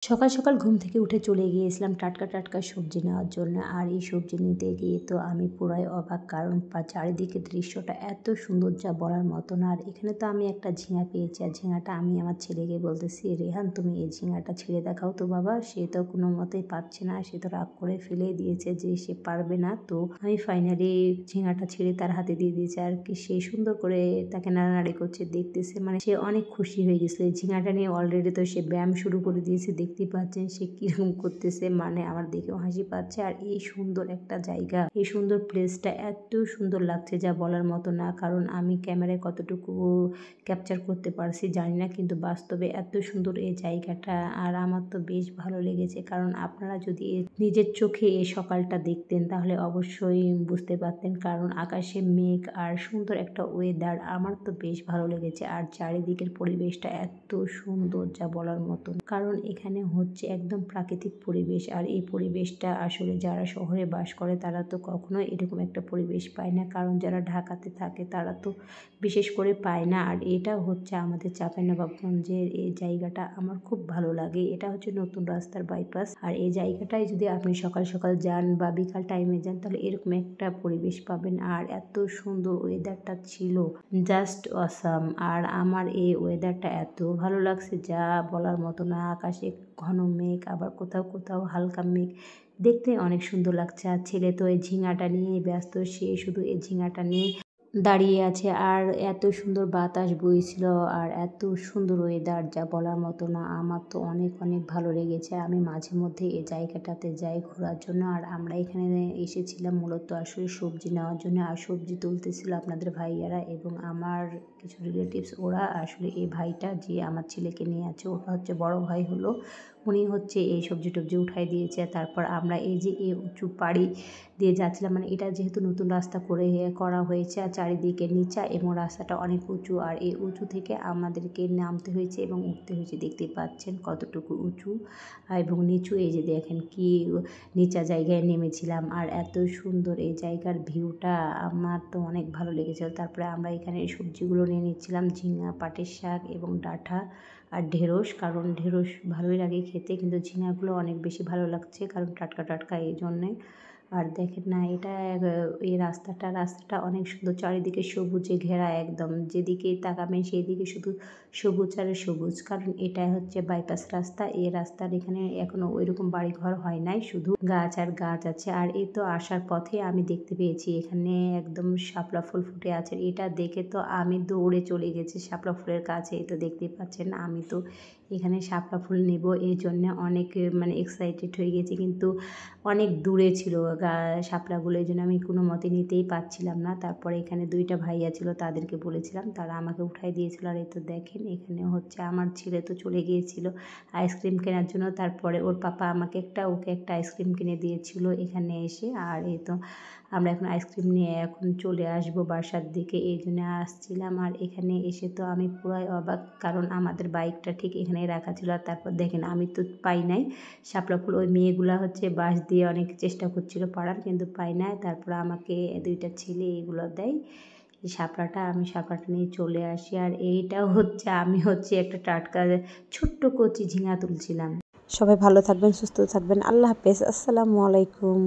সকাল সকাল ঘুম থেকে উঠে চলে গিয়েছিলাম টাটকা টাটকা সবজি নেওয়ার জন্য। আর এই সবজি নিতে গিয়ে তো আমি পুরাই অবাক, কারণ চারিদিকের দৃশ্যটা এত সুন্দর যা বলার মতো না। আর এখানে তো আমি একটা ঝিঙা পেয়েছি, আর ঝিঙাটা আমি আমার ছেলেকে বলতেছি, রেহান তুমি এই ঝিঙাটা ছিঁড়ে দেখাও তো বাবা। সে তো কোনো মতেই পাচ্ছে না, সে তো রাগ করে ফেলে দিয়েছে যে সে পারবে না। তো আমি ফাইনালি ঝিঙাটা ছিঁড়ে তার হাতে দিয়ে দিয়েছি, আর কি সে সুন্দর করে তাকে নাড়ানাড়ি করছে, দেখতেছে, মানে সে অনেক খুশি হয়ে গেছিল এই ঝিঙাটা নিয়ে। অলরেডি তো সে ব্যায়াম শুরু করে দিয়েছে, দেখতে পাচ্ছেন সে কিরকম করতেছে, মানে আমার দেখেও হাসি পাচ্ছে। আর এই সুন্দর একটা জায়গা, এই সুন্দর প্লেসটা এত সুন্দর লাগছে যা বলার মতো না। কারণ আমি ক্যামেরায় কতটুকু ক্যাপচার করতে পারছি জানি না, কিন্তু বাস্তবে এত সুন্দর এই জায়গাটা। আর আমার তো বেশ ভালো লেগেছে, কারণ আপনারা যদি নিজের চোখে এই সকালটা দেখতেন তাহলে অবশ্যই বুঝতে পারতেন। কারণ আকাশে মেঘ আর সুন্দর একটা ওয়েদার, আমার তো বেশ ভালো লেগেছে। আর চারিদিকের পরিবেশটা এত সুন্দর যা বলার মতন, কারণ এখানে হচ্ছে একদম প্রাকৃতিক পরিবেশ। আর এই পরিবেশটা আসলে যারা শহরে বাস করে তারা তো কখনোই এরকম একটা পরিবেশ পায় না, কারণ যারা ঢাকাতে থাকে তারা তো বিশেষ করে পায় না। আর এটা হচ্ছে আমাদের চাঁপাইনবাবগঞ্জের এই জায়গাটা আমার খুব ভালো লাগে। এটা হচ্ছে নতুন রাস্তার বাইপাস। আর এই জায়গাটায় যদি আপনি সকাল সকাল যান বা বিকাল টাইমে যান তাহলে এরকম একটা পরিবেশ পাবেন। আর এত সুন্দর ওয়েদারটা ছিল, জাস্ট অসাম। আর আমার এই ওয়েদারটা এত ভালো লাগছে যা বলার মতো না। আকাশে ঘন মেঘ, আবার কোথাও কোথাও হালকা মেঘ, দেখতে অনেক সুন্দর লাগছে। আর ছেলে তো এই ঝিঙাটা নিয়েই ব্যস্ত, সে শুধু এই ঝিঙাটা নিয়ে দাঁড়িয়ে আছে। আর এত সুন্দর বাতাস বইছিল, আর এত সুন্দর ওয়েদার যা বলার মতো না। আমার তো অনেক অনেক ভালো লেগেছে। আমি মাঝে মধ্যে এই জায়গাটাতে যাই ঘোরার জন্য। আর আমরা এখানে এসেছিলাম মূলত আসলে সবজি নেওয়ার জন্য, আর সবজি তুলতেছিল আপনাদের ভাইয়ারা এবং আমার কিছু রিলেটিভস। ওরা আসলে এই ভাইটা যে আমার ছেলেকে নিয়ে আছে, ওটা হচ্ছে বড় ভাই হলো, উনি হচ্ছে এই সবজি টবজি উঠাই দিয়েছে। তারপর আমরা এই যে এই উঁচু পাড়ি দিয়ে যাচ্ছিলাম, মানে এটা যেহেতু নতুন রাস্তা করা হয়েছে, আর চারিদিকে নিচা এবং রাস্তাটা অনেক উঁচু। আর এই উঁচু থেকে আমাদেরকে নামতে হয়েছে এবং উঠতে হয়েছে, দেখতে পাচ্ছেন কতটুকু উঁচু এবং নিচু। এই যে দেখেন কি নিচা জায়গায় নেমেছিলাম। আর এত সুন্দর এই জায়গার ভিউটা, আমার তো অনেক ভালো লেগেছিল। তারপরে আমরা এখানে এই সবজিগুলো নিয়ে নিচ্ছিলাম, ঝিঙা, পাটের শাক এবং ডাঁটা আর ঢেঁড়স। কারণ ঢেঁড়স ভালোই লাগে খেতে, কিন্তু ঝিঙাগুলো অনেক বেশি ভালো লাগছে কারণ টাটকা টাটকা, এই জন্যে। আর দেখেন না, এটা এই রাস্তাটা অনেক সুন্দর, চারিদিকে সবুজে ঘেরা, একদম যেদিকেই তাকাবেন সেদিকে শুধু সবুজ আর সবুজ। কারণ এটা হচ্ছে বাইপাস রাস্তা, এই রাস্তার এখানে এখনো ওইরকম বাড়িঘর হয় নাই, শুধু গাছ আর গাছ আছে। আর এই তো আসার পথে আমি দেখতে পেয়েছি এখানে একদম শাপলা ফুল ফুটে আছে। এটা দেখে তো আমি দৌড়ে চলে গেছি শাপলা ফুলের কাছে। এই তো দেখতেই পাচ্ছেন আমি তো এখানে শাপলা ফুল নেব এই জন্য অনেক মানে এক্সাইটেড হয়ে গেছি, কিন্তু অনেক দূরে ছিল শাপলাগুলো, এই জন্য আমি কোনো মতে নিতেই পারছিলাম না। তারপরে এখানে দুইটা ভাইয়া ছিল, তাদেরকে বলেছিলাম, তারা আমাকে উঠাই দিয়েছিল। আর এই তো দেখেন এখানে হচ্ছে আমার ছেলে তো চলে গিয়েছিল আইসক্রিম কেনার জন্য। তারপরে ওর পাপা আমাকে ওকে একটা আইসক্রিম কিনে দিয়েছিল এখানে এসে। আর এই তো আমরা এখন আইসক্রিম নিয়ে এখন চলে আসবো বাসার দিকে, এই জন্য আসছিলাম। আর এখানে এসে তো আমি পুরাই অবাক, কারণ আমাদের বাইকটা ঠিক এখানেই রাখা ছিল। আর তারপর দেখেন আমি তো পাই নাই শাপলা ফুল, ওই মেয়েগুলা হচ্ছে বাঁশ দিয়ে অনেক চেষ্টা করছিল পাড়ার, কিন্তু পাই নাই। তারপর আমাকে দুইটা ছেলে এগুলো দেয় এই আমি শাপলাটা নিয়ে চলে আসি। আর এইটাও হচ্ছে আমি হচ্ছে একটা টাটকা ছোট্ট কচি ঝিঙা তুলছিলাম। সবাই ভালো থাকবেন, সুস্থ থাকবেন। আল্লাহ হাফেজ। আসসালামু আলাইকুম।